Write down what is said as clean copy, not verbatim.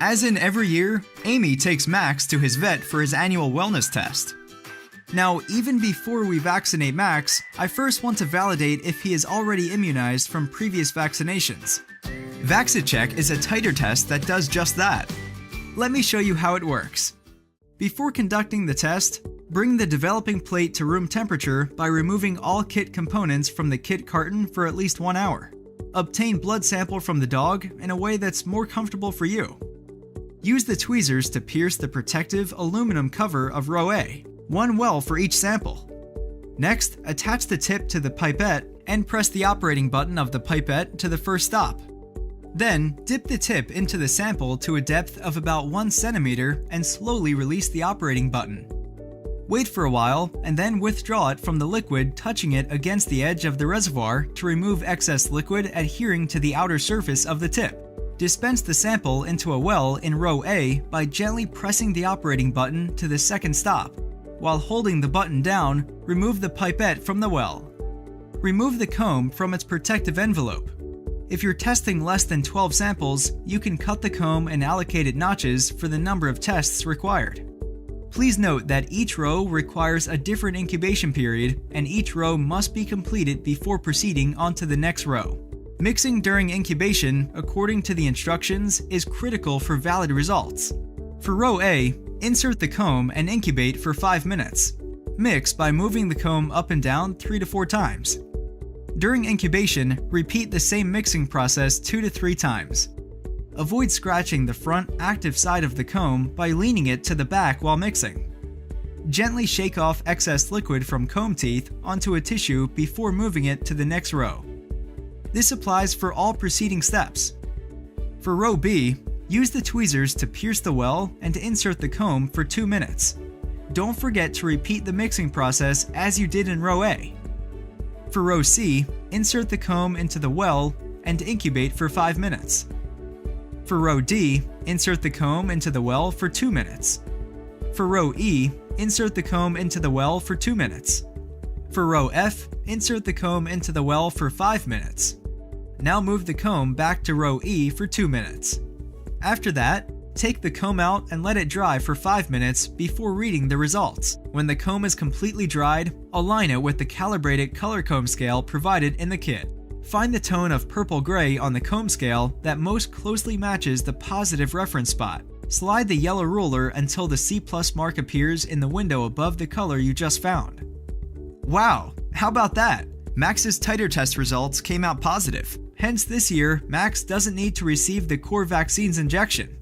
As in every year, Amy takes Max to his vet for his annual wellness test. Now, even before we vaccinate Max, I first want to validate if he is already immunized from previous vaccinations. VacciCheck is a titer test that does just that. Let me show you how it works. Before conducting the test, bring the developing plate to room temperature by removing all kit components from the kit carton for at least 1 hour. Obtain blood sample from the dog in a way that's more comfortable for you. Use the tweezers to pierce the protective aluminum cover of row A, 1 well for each sample. Next, attach the tip to the pipette and press the operating button of the pipette to the first stop. Then, dip the tip into the sample to a depth of about 1 centimeter and slowly release the operating button. Wait for a while and then withdraw it from the liquid, touching it against the edge of the reservoir to remove excess liquid adhering to the outer surface of the tip. Dispense the sample into a well in row A by gently pressing the operating button to the second stop. While holding the button down, remove the pipette from the well. Remove the comb from its protective envelope. If you're testing less than 12 samples, you can cut the comb and allocate it notches for the number of tests required. Please note that each row requires a different incubation period, and each row must be completed before proceeding onto the next row. Mixing during incubation, according to the instructions, is critical for valid results. For row A, insert the comb and incubate for 5 minutes. Mix by moving the comb up and down 3 to 4 times. During incubation, repeat the same mixing process 2 to 3 times. Avoid scratching the front active side of the comb by leaning it to the back while mixing. Gently shake off excess liquid from comb teeth onto a tissue before moving it to the next row. This applies for all preceding steps. For row B, use the tweezers to pierce the well and to insert the comb for 2 minutes. Don't forget to repeat the mixing process as you did in row A. For row C, insert the comb into the well and incubate for 5 minutes. For row D, insert the comb into the well for 2 minutes. For row E, insert the comb into the well for 2 minutes. For row F, insert the comb into the well for 5 minutes. Now move the comb back to row E for 2 minutes. After that, take the comb out and let it dry for 5 minutes before reading the results. When the comb is completely dried, align it with the calibrated color comb scale provided in the kit. Find the tone of purple-gray on the comb scale that most closely matches the positive reference spot. Slide the yellow ruler until the C+ mark appears in the window above the color you just found. Wow, how about that? Max's titer test results came out positive. Hence this year, Max doesn't need to receive the core vaccine's injection.